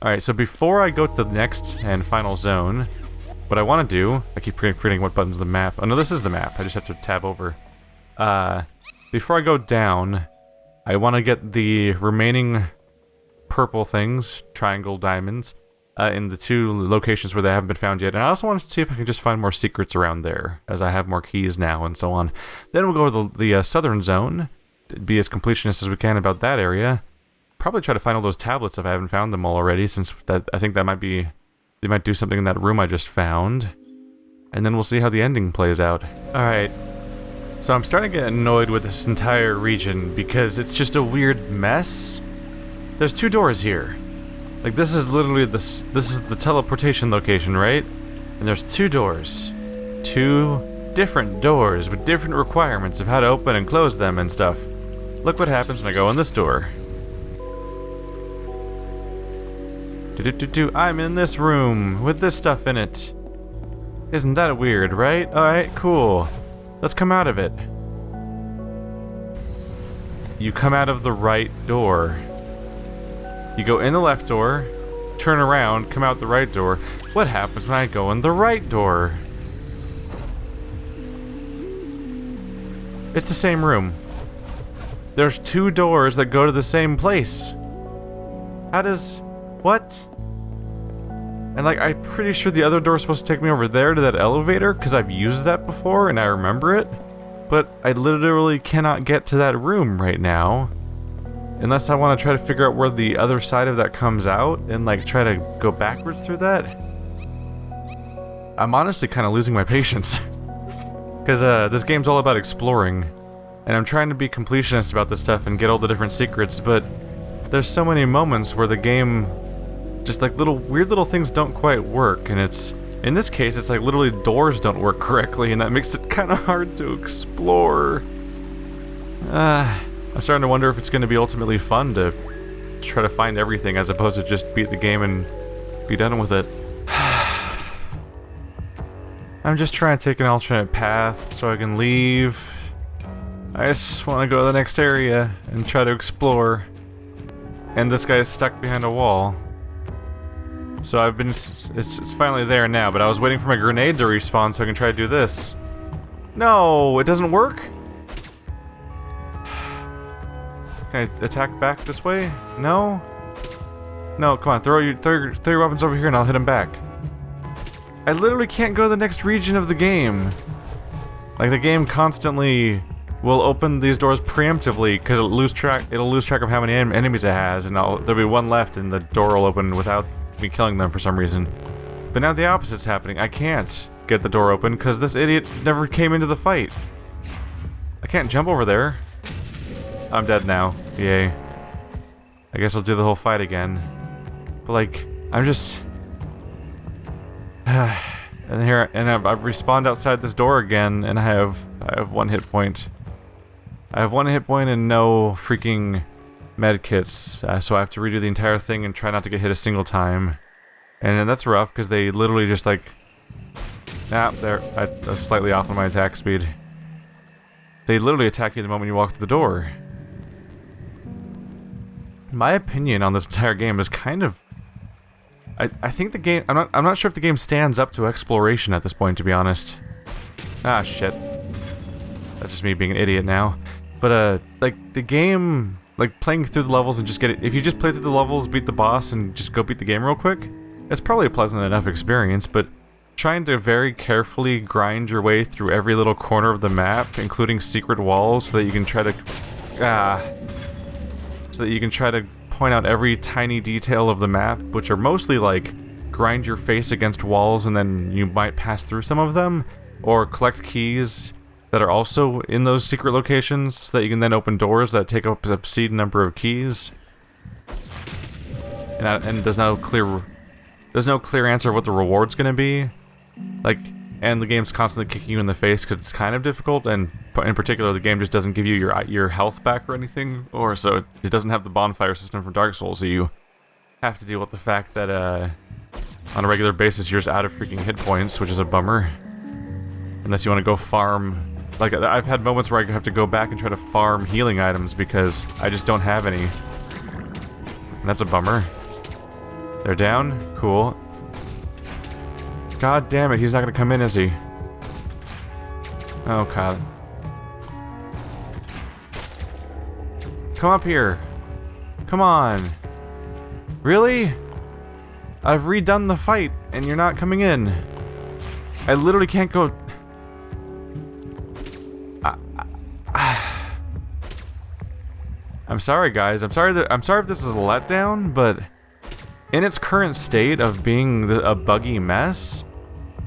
Alright, so before I go to the next and final zone, what I want to do... I keep forgetting what button's the map. Oh no, this is the map. I just have to tab over. Before I go down, I want to get the remaining purple things, triangle diamonds, in the 2 locations where they haven't been found yet. And I also want to see if I can just find more secrets around there, as I have more keys now and so on. Then we'll go to the southern zone, be as completionist as we can about that area. Probably try to find all those tablets if I haven't found them all already, since I think that might be... They might do something in that room I just found. And then we'll see how the ending plays out. Alright. So I'm starting to get annoyed with this entire region because it's just a weird mess. There's 2 doors here. Like, this is literally this is the teleportation location, right? And there's 2 doors. 2 different doors with different requirements of how to open and close them and stuff. Look what happens when I go in this door. I'm in this room with this stuff in it. Isn't that weird, right? Alright, cool. Let's come out of it. You come out of the right door. You go in the left door, turn around, come out the right door. What happens when I go in the right door? It's the same room. There's 2 doors that go to the same place. How does... What? And like, I'm pretty sure the other door is supposed to take me over there to that elevator, because I've used that before and I remember it. But I literally cannot get to that room right now. Unless I want to try to figure out where the other side of that comes out and like try to go backwards through that. I'm honestly kind of losing my patience. Because this game's all about exploring. And I'm trying to be completionist about this stuff and get all the different secrets, but there's so many moments where the game... just like weird little things don't quite work, and it's... In this case, it's like literally doors don't work correctly, and that makes it kind of hard to explore. I'm starting to wonder if it's going to be ultimately fun to try to find everything as opposed to just beat the game and be done with it. I'm just trying to take an alternate path so I can leave. I just want to go to the next area and try to explore. And this guy's stuck behind a wall. So I've been... It's finally there now, but I was waiting for my grenade to respawn so I can try to do this. No, it doesn't work? Can I attack back this way? No? No, come on, throw your weapons over here and I'll hit him back. I literally can't go to the next region of the game. Like, the game constantly will open these doors preemptively because it'll lose track of how many enemies it has, and there'll be one left and the door will open without me killing them for some reason. But now the opposite's happening. I can't get the door open because this idiot never came into the fight. I can't jump over there. I'm dead now. Yay. I guess I'll do the whole fight again. But like, I'm just... and I've respawned outside this door again, and I have 1 hit point. I have 1 hit point and no freaking medkits, so I have to redo the entire thing and try not to get hit a single time. And that's rough, because they literally just like... I was slightly off on my attack speed. They literally attack you the moment you walk through the door. My opinion on this entire game is kind of... I think the game... I'm not sure if the game stands up to exploration at this point, to be honest. Ah, shit. That's just me being an idiot now. But, like, the game... Like, playing through the levels and just get it... If you just play through the levels, beat the boss, and just go beat the game real quick, it's probably a pleasant enough experience, but trying to very carefully grind your way through every little corner of the map, including secret walls, so that you can try to... so that you can try to point out every tiny detail of the map, which are mostly, like, grind your face against walls and then you might pass through some of them, or collect keys that are also in those secret locations so that you can then open doors that take up an obscene number of keys. And there's no clear answer of what the reward's gonna be. Like, and the game's constantly kicking you in the face because it's kind of difficult, and in particular the game just doesn't give you your health back or anything, or so it doesn't have the bonfire system from Dark Souls, so you have to deal with the fact that on a regular basis you're just out of freaking hit points, which is a bummer. Unless you want to go farm. Like, I've had moments where I have to go back and try to farm healing items because I just don't have any. And that's a bummer. They're down? Cool. God damn it, he's not gonna come in, is he? Oh, God. Come up here. Come on. Really? I've redone the fight, and you're not coming in. I literally can't go... I'm sorry, guys. I'm sorry if this is a letdown, but in its current state of being a buggy mess,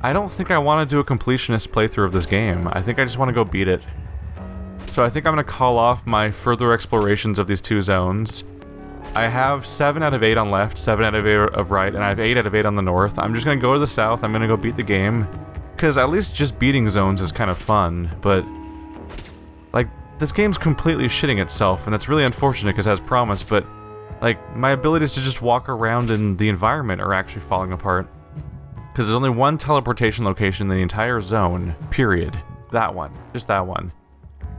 I don't think I want to do a completionist playthrough of this game. I think I just want to go beat it. So I think I'm going to call off my further explorations of these two zones. I have 7 out of 8 on left, 7 out of 8 of right, and I have 8 out of 8 on the north. I'm just going to go to the south. I'm going to go beat the game. Because at least just beating zones is kind of fun, but... like, this game's completely shitting itself, and that's really unfortunate because as promised, but... like, my abilities to just walk around in the environment are actually falling apart. Because there's only one teleportation location in the entire zone, period. That one. Just that one.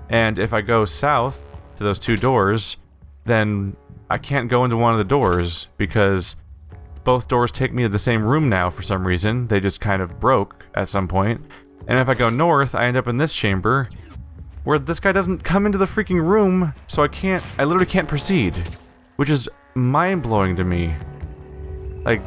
And if I go south to those 2 doors, then I can't go into one of the doors because both doors take me to the same room now for some reason. They just kind of broke at some point. And if I go north, I end up in this chamber where this guy doesn't come into the freaking room, so I literally can't proceed. Which is mind-blowing to me. Like,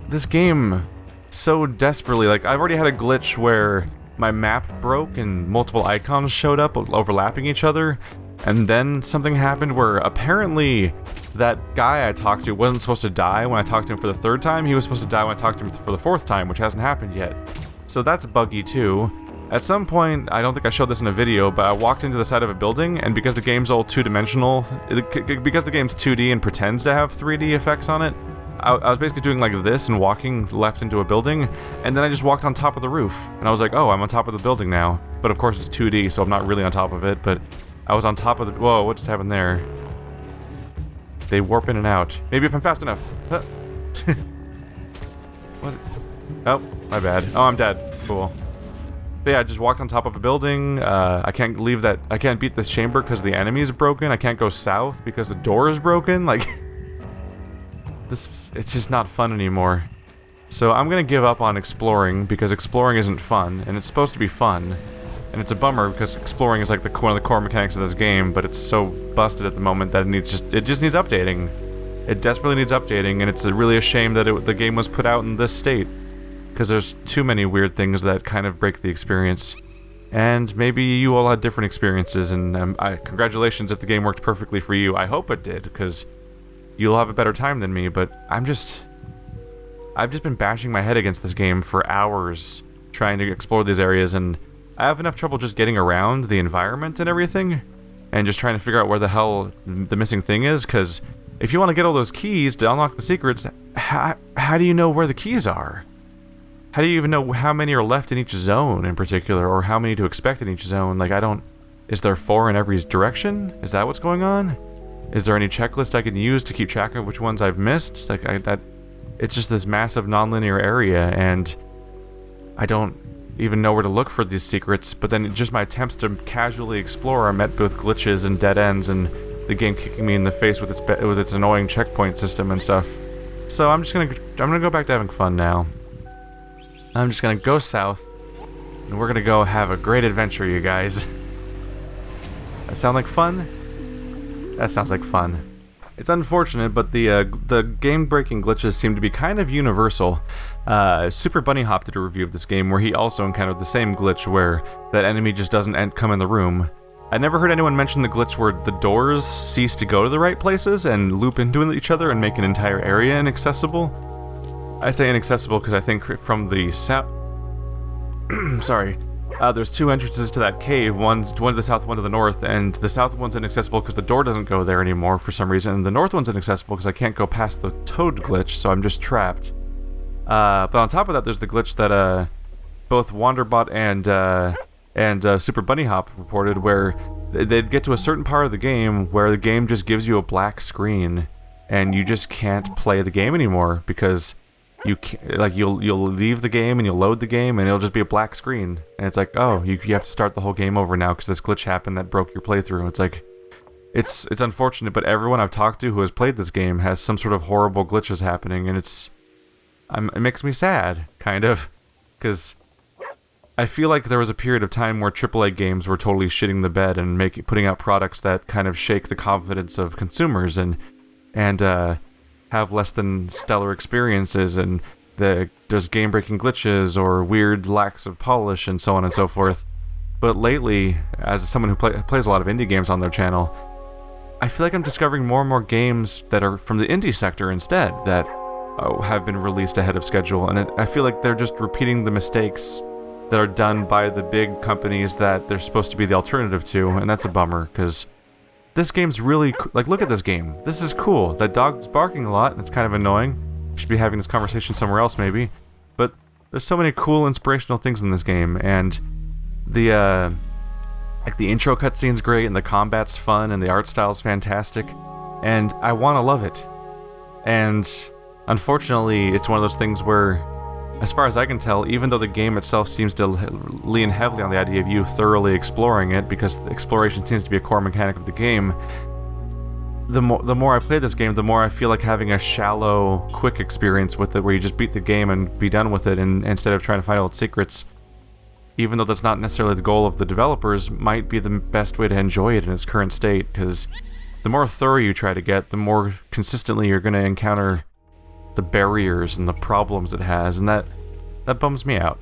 this game so desperately, like, I've already had a glitch where my map broke and multiple icons showed up overlapping each other, and then something happened where apparently that guy I talked to wasn't supposed to die when I talked to him for the 3rd time. He was supposed to die when I talked to him for the 4th time, which hasn't happened yet. So that's buggy too. At some point, I don't think I showed this in a video, but I walked into the side of a building, and because the game's all two-dimensional, because the game's 2D and pretends to have 3D effects on it, I was basically doing like this and walking left into a building, and then I just walked on top of the roof, and I was like, oh, I'm on top of the building now. But of course it's 2D, so I'm not really on top of it, but I was on top of the... whoa, what just happened there? They warp in and out. Maybe if I'm fast enough. What? Oh, my bad. Oh, I'm dead. Cool. But yeah, I just walked on top of a building. I can't leave that... I can't beat this chamber because the enemy is broken. I can't go south because the door is broken. Like... it's just not fun anymore. So I'm gonna give up on exploring because exploring isn't fun, and it's supposed to be fun. And it's a bummer because exploring is like one of the core mechanics of this game, but it's so busted at the moment that it just needs updating. It desperately needs updating, and it's really a shame that the game was put out in this state. Because there's too many weird things that kind of break the experience. And maybe you all had different experiences, and congratulations if the game worked perfectly for you. I hope it did, because you'll have a better time than me, but I've just been bashing my head against this game for hours trying to explore these areas, and I have enough trouble just getting around the environment and everything, and just trying to figure out where the hell the missing thing is, because if you want to get all those keys to unlock the secrets, how do you know where the keys are? How do you even know how many are left in each zone in particular, or how many to expect in each zone? Like, is there 4 in every direction? Is that what's going on? Is there any checklist I can use to keep track of which ones I've missed? Like, it's just this massive non-linear area, and I don't even know where to look for these secrets, but then just my attempts to casually explore are met with glitches and dead ends, and the game kicking me in the face with its annoying checkpoint system and stuff. So I'm gonna go back to having fun now. I'm just gonna go south, and we're gonna go have a great adventure, you guys. That sound like fun? That sounds like fun. It's unfortunate, but the game-breaking glitches seem to be kind of universal. Super Bunny Hop did a review of this game where he also encountered the same glitch where that enemy just doesn't come in the room. I never heard anyone mention the glitch where the doors cease to go to the right places and loop into each other and make an entire area inaccessible. I say inaccessible because I think from the south... sorry. There's 2 entrances to that cave, one to the south, one to the north, and the south one's inaccessible because the door doesn't go there anymore for some reason, and the north one's inaccessible because I can't go past the toad glitch, so I'm just trapped. But on top of that, there's the glitch that both Wanderbot and Super Bunny Hop reported, where they'd get to a certain part of the game where the game just gives you a black screen, and you just can't play the game anymore because you can't, like, you'll leave the game and you'll load the game and it'll just be a black screen, and it's like, oh, you have to start the whole game over now because this glitch happened that broke your playthrough. It's like, it's unfortunate, but everyone I've talked to who has played this game has some sort of horrible glitches happening, and it makes me sad, kind of, because I feel like there was a period of time where AAA games were totally shitting the bed and putting out products that kind of shake the confidence of consumers and have less than stellar experiences, and there's game-breaking glitches or weird lacks of polish and so on and so forth. But lately, as someone who plays a lot of indie games on their channel, I feel like I'm discovering more and more games that are from the indie sector instead that have been released ahead of schedule, and I feel like they're just repeating the mistakes that are done by the big companies that they're supposed to be the alternative to, and that's a bummer, because this game's really... like, look at this game. This is cool. That dog's barking a lot, and it's kind of annoying. We should be having this conversation somewhere else, maybe. But there's so many cool, inspirational things in this game, and the intro cutscene's great, and the combat's fun, and the art style's fantastic, and I want to love it. And unfortunately, it's one of those things where, as far as I can tell, even though the game itself seems to lean heavily on the idea of you thoroughly exploring it, because exploration seems to be a core mechanic of the game, the more I play this game, the more I feel like having a shallow, quick experience with it, where you just beat the game and be done with it, and instead of trying to find out secrets, even though that's not necessarily the goal of the developers, might be the best way to enjoy it in its current state, because the more thorough you try to get, the more consistently you're going to encounter the barriers and the problems it has, and that bums me out.